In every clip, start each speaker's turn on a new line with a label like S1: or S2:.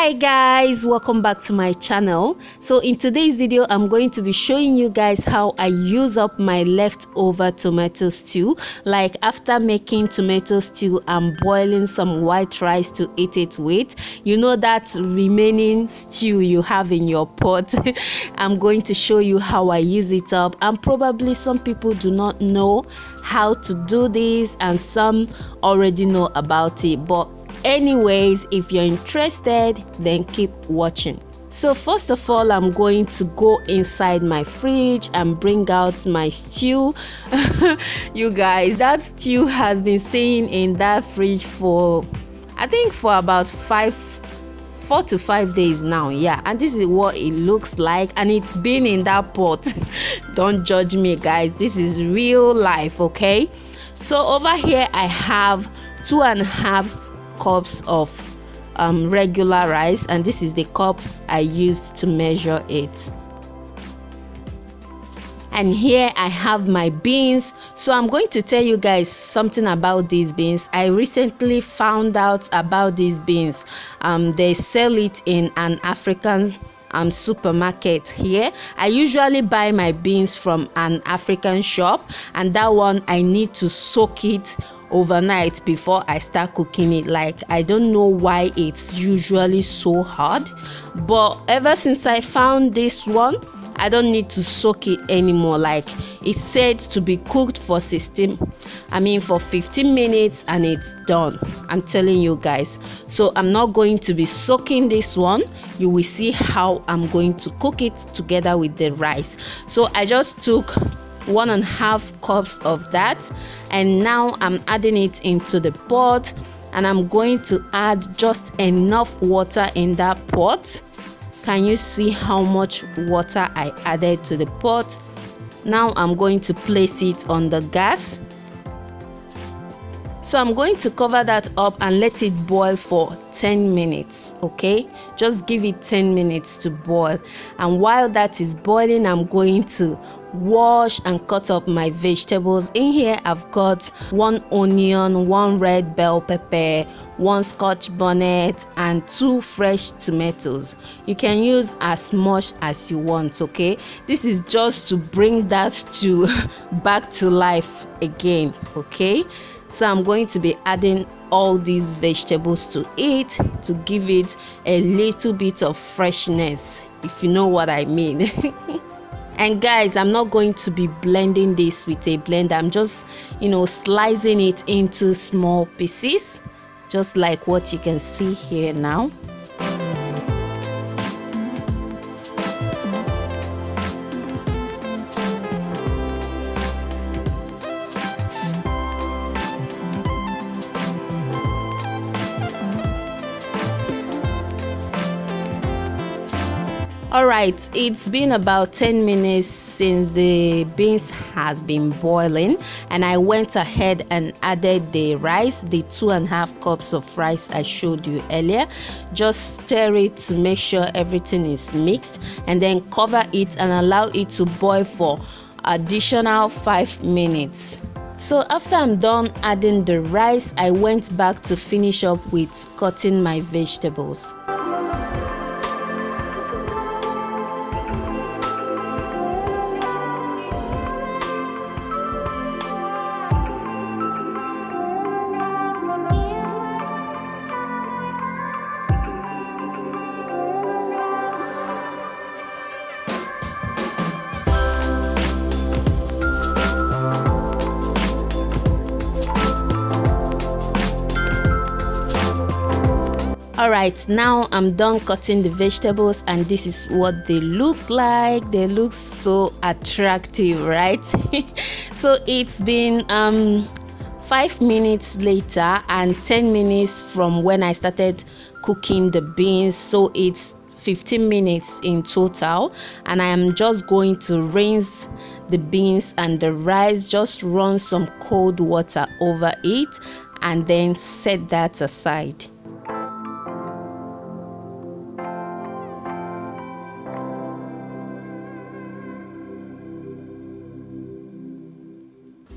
S1: Hi guys, welcome back to my channel. So in today's video I'm going to be showing you guys how I use up my leftover tomato stew. Like after making tomato stew, I'm boiling some white rice to eat it with. You know that remaining stew you have in your pot. I'm going to show you how I use it up, and probably some people do not know how to do this and some already know about it, but anyways, if you're interested, then keep watching. So first of all, I'm going to go inside my fridge and bring out my stew. You guys, that stew has been staying in that fridge for I think for about 4 to 5 days now. Yeah, and this is what it looks like, and it's been in that pot. Don't judge me guys, this is real life, okay? So over here I have 2.5 cups of regular rice, and this is the cups I used to measure it. And here I have my beans. So I'm going to tell you guys something about these beans. I recently found out about these beans. They sell it in an African supermarket here. I usually buy my beans from an African shop, and that one I need to soak it overnight before I start cooking it. Like, I don't know why it's usually so hard, but ever since I found this one, I don't need to soak it anymore. Like, it's said to be cooked for 15 minutes and it's done. I'm telling you guys. So I'm not going to be soaking this one. You will see how I'm going to cook it together with the rice. So I just took 1.5 cups of that, and now I'm adding it into the pot, and I'm going to add just enough water in that pot. Can you see how much water I added to the pot? Now I'm going to place it on the gas. So I'm going to cover that up and let it boil for 10 minutes, okay? Just give it 10 minutes to boil. And while that is boiling, I'm going to wash and cut up my vegetables. In here I've got 1 onion, 1 red bell pepper, 1 scotch bonnet, and 2 fresh tomatoes. You can use as much as you want, okay? This is just to bring that stew back to life again, okay? So I'm going to be adding all these vegetables to it to give it a little bit of freshness, if you know what I mean. And guys, I'm not going to be blending this with a blender. I'm just, slicing it into small pieces, just like what you can see here now. Alright, it's been about 10 minutes since the beans has been boiling, and I went ahead and added the rice, the 2.5 cups of rice I showed you earlier. Just stir it to make sure everything is mixed, and then cover it and allow it to boil for additional 5 minutes. So after I'm done adding the rice, I went back to finish up with cutting my vegetables. Alright, now I'm done cutting the vegetables, and this is what they look like. They look so attractive, right? So it's been 5 minutes later and 10 minutes from when I started cooking the beans, so it's 15 minutes in total, and I am just going to rinse the beans and the rice. Just run some cold water over it and then set that aside.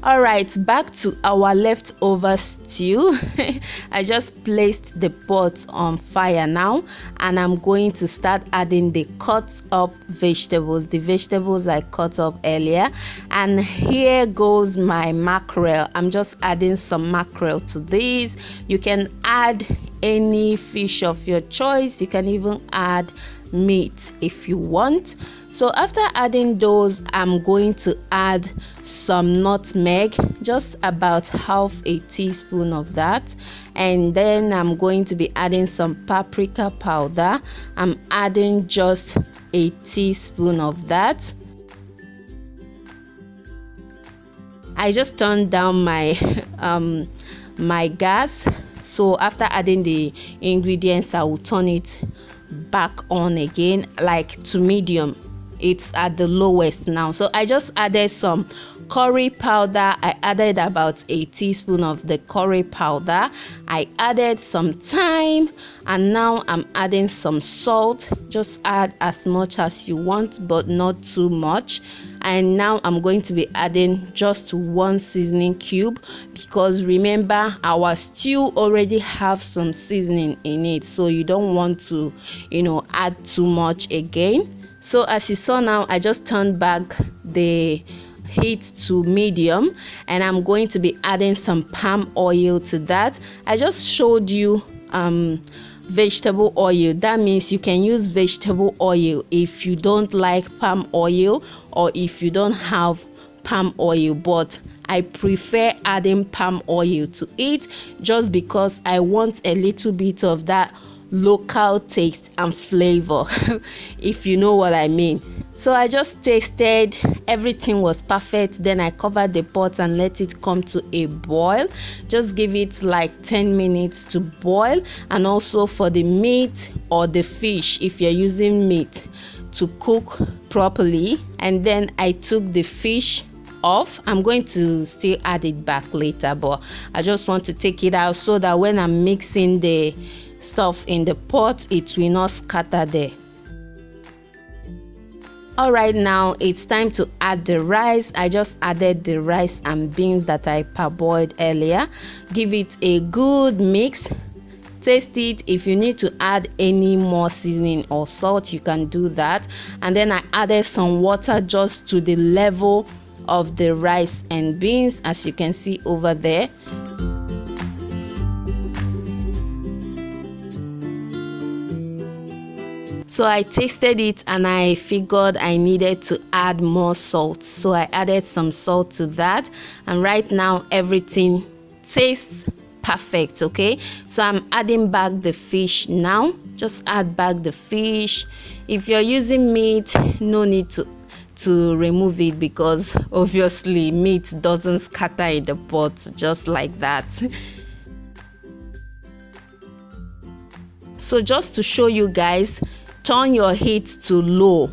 S1: All right, back to our leftover stew. I just placed the pot on fire now, and I'm going to start adding the cut up vegetables, the vegetables I cut up earlier. And here goes my mackerel. I'm just adding some mackerel to this. You can add any fish of your choice. You can even add meat if you want. So after adding those, I'm going to add some nutmeg, just about half a teaspoon of that, and then I'm going to be adding some paprika powder. I'm adding just a teaspoon of that. I just turned down my my gas, so after adding the ingredients, I will turn it back on again, like to medium. It's at the lowest now. So I just added some curry powder. I added about a teaspoon of the curry powder. I added some thyme, and now I'm adding some salt. Just add as much as you want, but not too much. And now I'm going to be adding just one seasoning cube, because remember, our stew already have some seasoning in it, so you don't want to, add too much again. So as you saw now, I just turned back the heat to medium, and I'm going to be adding some palm oil to that. I just showed you vegetable oil. That means you can use vegetable oil if you don't like palm oil, or if you don't have palm oil, but I prefer adding palm oil to it, just because I want a little bit of that local taste and flavor, if you know what I mean. So I just tasted, everything was perfect. Then I covered the pot and let it come to a boil. Just give it like 10 minutes to boil. And also for the meat or the fish, if you're using meat, to cook properly. And then I took the fish off. I'm going to still add it back later, but I just want to take it out so that when I'm mixing the stuff in the pot, it will not scatter there. All right, now it's time to add the rice. I just added the rice and beans that I parboiled earlier. Give it a good mix. Taste it. If you need to add any more seasoning or salt, you can do that. And then I added some water just to the level of the rice and beans, as you can see over there. So I tasted it and I figured I needed to add more salt. So I added some salt to that. And right now everything tastes perfect, okay? So I'm adding back the fish now. Just add back the fish. If you're using meat, no need to remove it, because obviously meat doesn't scatter in the pot just like that. So just to show you guys, turn your heat to low,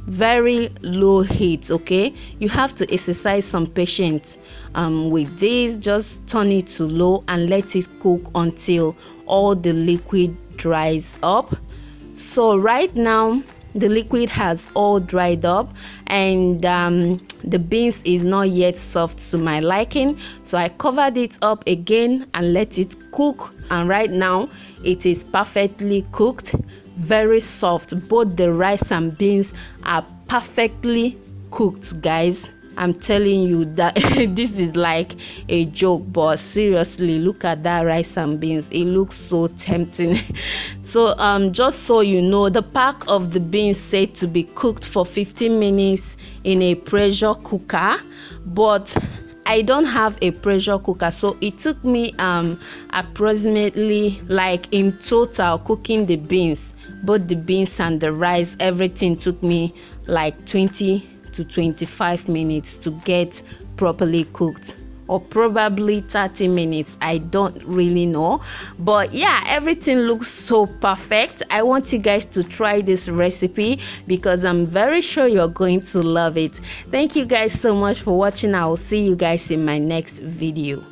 S1: very low heat, okay? You have to exercise some patience with this. Just turn it to low and let it cook until all the liquid dries up. So right now the liquid has all dried up, and the beans is not yet soft to my liking, so I covered it up again and let it cook. And right now it is perfectly cooked, very soft. Both the rice and beans are perfectly cooked, guys. I'm telling you that this is like a joke, but seriously, look at that rice and beans. It looks so tempting. So just so you know, the pack of the beans said to be cooked for 15 minutes in a pressure cooker, but I don't have a pressure cooker, so it took me approximately, like in total, cooking the beans, both the beans and the rice, everything took me like 20 to 25 minutes to get properly cooked, or probably 30 minutes. I don't really know, but yeah, everything looks so perfect. I want you guys to try this recipe because I'm very sure you're going to love it. Thank you guys so much for watching. I will see you guys in my next video.